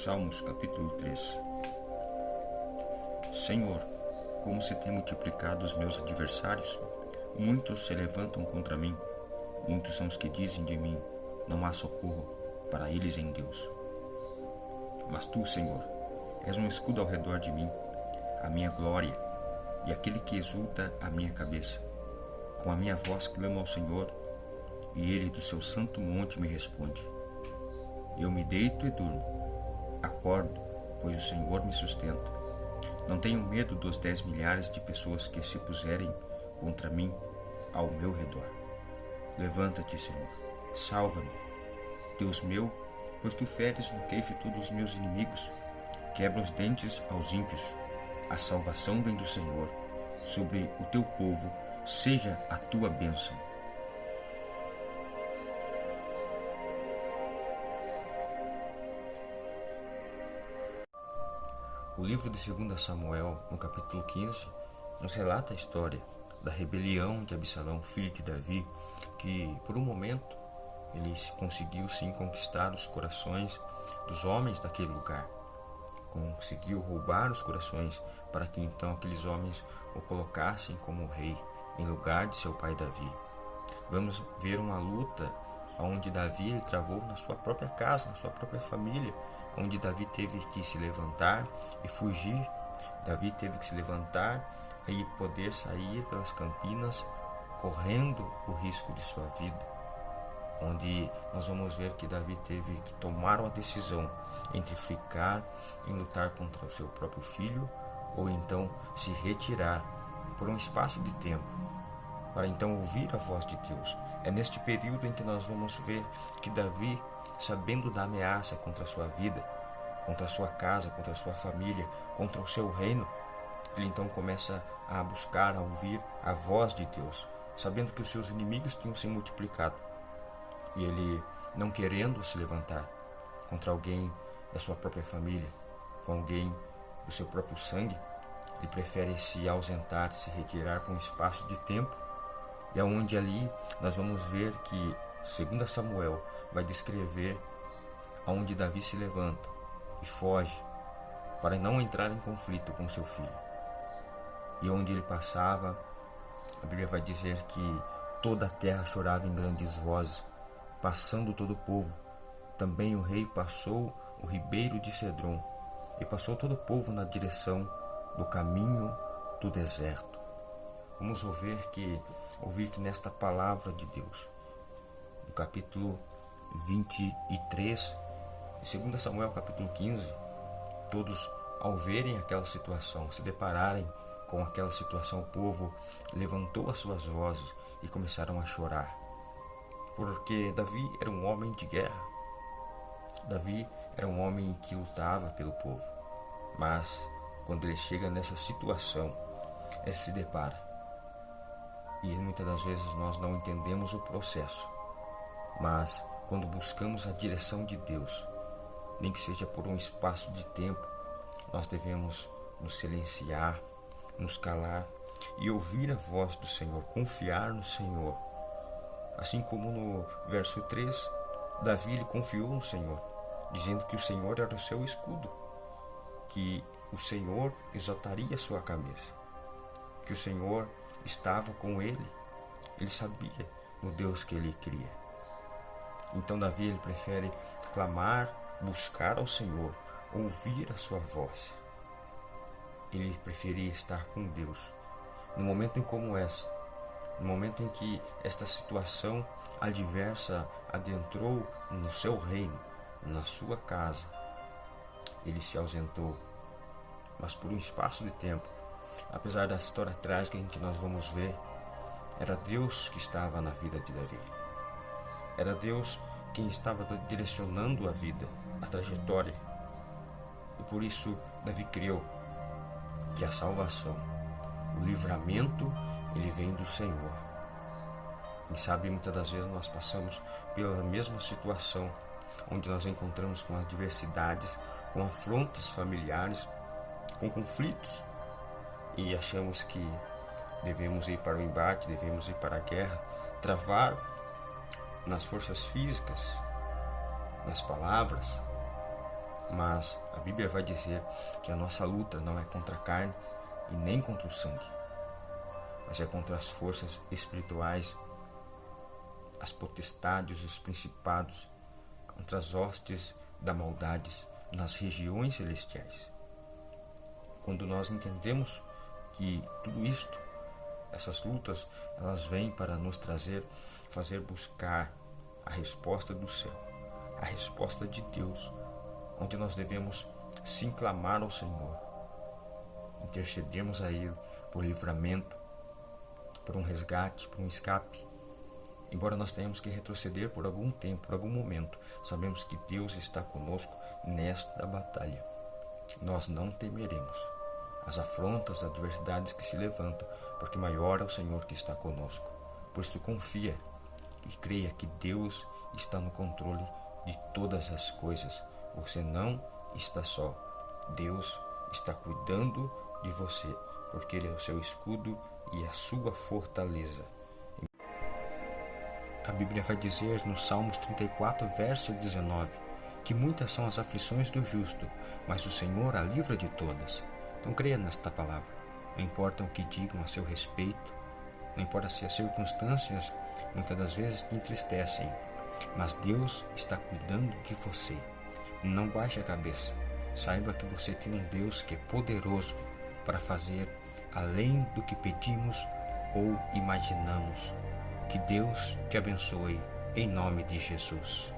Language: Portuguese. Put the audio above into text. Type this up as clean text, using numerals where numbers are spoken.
Salmos capítulo 3. Senhor, como se tem multiplicado os meus adversários, muitos se levantam contra mim, muitos são os que dizem de mim, não há socorro para eles em Deus. Mas tu, Senhor, és um escudo ao redor de mim, a minha glória e aquele que exulta a minha cabeça. Com a minha voz clamo ao Senhor, e ele do seu santo monte me responde. Eu me deito e durmo, acordo, pois o Senhor me sustenta. Não tenho medo dos 10 milhares de pessoas que se puserem contra mim ao meu redor. Levanta-te, Senhor, salva-me, Deus meu, pois tu feres no queixo todos os meus inimigos, quebra os dentes aos ímpios. A salvação vem do Senhor, sobre o teu povo seja a tua bênção. O livro de 2 Samuel, no capítulo 15, nos relata a história da rebelião de Absalão, filho de Davi, que por um momento ele conseguiu sim conquistar os corações dos homens daquele lugar. Conseguiu roubar os corações para que então aqueles homens o colocassem como rei em lugar de seu pai Davi. Vamos ver uma luta onde Davi ele travou na sua própria casa, na sua própria família, onde Davi teve que se levantar e fugir. Davi teve que se levantar e poder sair pelas campinas, correndo o risco de sua vida. Onde nós vamos ver que Davi teve que tomar uma decisão entre ficar e lutar contra o seu próprio filho, ou então se retirar por um espaço de tempo, para então ouvir a voz de Deus. É neste período em que nós vamos ver que Davi, sabendo da ameaça contra a sua vida, contra a sua casa, contra a sua família, contra o seu reino, ele então começa a buscar, a ouvir a voz de Deus, sabendo que os seus inimigos tinham se multiplicado. E ele, não querendo se levantar contra alguém da sua própria família, com alguém do seu próprio sangue, ele prefere se ausentar, se retirar por um espaço de tempo. E aonde ali nós vamos ver que 2 Samuel vai descrever aonde Davi se levanta e foge para não entrar em conflito com seu filho. E onde ele passava, a Bíblia vai dizer que toda a terra chorava em grandes vozes, passando todo o povo. Também o rei passou o ribeiro de Cedron, e passou todo o povo na direção do caminho do deserto. Vamos ouvir que nesta palavra de Deus, no capítulo 23, de 2 Samuel capítulo 15, todos ao verem aquela situação, se depararem com aquela situação, o povo levantou as suas vozes e começaram a chorar. Porque Davi era um homem de guerra. Davi era um homem que lutava pelo povo. Mas quando ele chega nessa situação, ele se depara. E muitas das vezes nós não entendemos o processo. Mas quando buscamos a direção de Deus, nem que seja por um espaço de tempo, nós devemos nos silenciar, nos calar e ouvir a voz do Senhor, confiar no Senhor. Assim como no verso 3, Davi ele confiou no Senhor, dizendo que o Senhor era o seu escudo, que o Senhor exaltaria a sua cabeça, que o Senhor estava com ele, ele sabia no Deus que ele cria. Então Davi ele prefere clamar, buscar ao Senhor, ouvir a sua voz. Ele preferia estar com Deus. No momento em como esta, no momento em que esta situação adversa adentrou no seu reino, na sua casa, ele se ausentou, mas por um espaço de tempo. Apesar da história trágica em que nós vamos ver, era Deus que estava na vida de Davi. Era Deus quem estava direcionando a vida, a trajetória. E por isso Davi creu que a salvação, o livramento, ele vem do Senhor. E sabe, muitas das vezes nós passamos pela mesma situação, onde nós encontramos com adversidades, com afrontas familiares, com conflitos, e achamos que devemos ir para o embate, devemos ir para a guerra, travar nas forças físicas, nas palavras, Mas a Bíblia vai dizer que a nossa luta não é contra a carne e nem contra o sangue, mas é contra as forças espirituais, as potestades, os principados, contra as hostes da maldade nas regiões celestiais. Quando nós entendemos que tudo isto, essas lutas, elas vêm para nos fazer buscar a resposta do céu, a resposta de Deus, onde nós devemos sim clamar ao Senhor, intercedermos a Ele por livramento, por um resgate, por um escape. Embora nós tenhamos que retroceder por algum tempo, por algum momento, sabemos que Deus está conosco nesta batalha. Nós não temeremos as afrontas, as adversidades que se levantam, porque maior é o Senhor que está conosco. Por isso confia e creia que Deus está no controle de todas as coisas. Você não está só. Deus está cuidando de você, porque Ele é o seu escudo e a sua fortaleza. A Bíblia vai dizer no Salmos 34, verso 19, que muitas são as aflições do justo, mas o Senhor a livra de todas. Então creia nesta palavra. Não importa o que digam a seu respeito, não importa se as circunstâncias muitas das vezes te entristecem, mas Deus está cuidando de você. Não baixe a cabeça. Saiba que você tem um Deus que é poderoso para fazer além do que pedimos ou imaginamos. Que Deus te abençoe em nome de Jesus.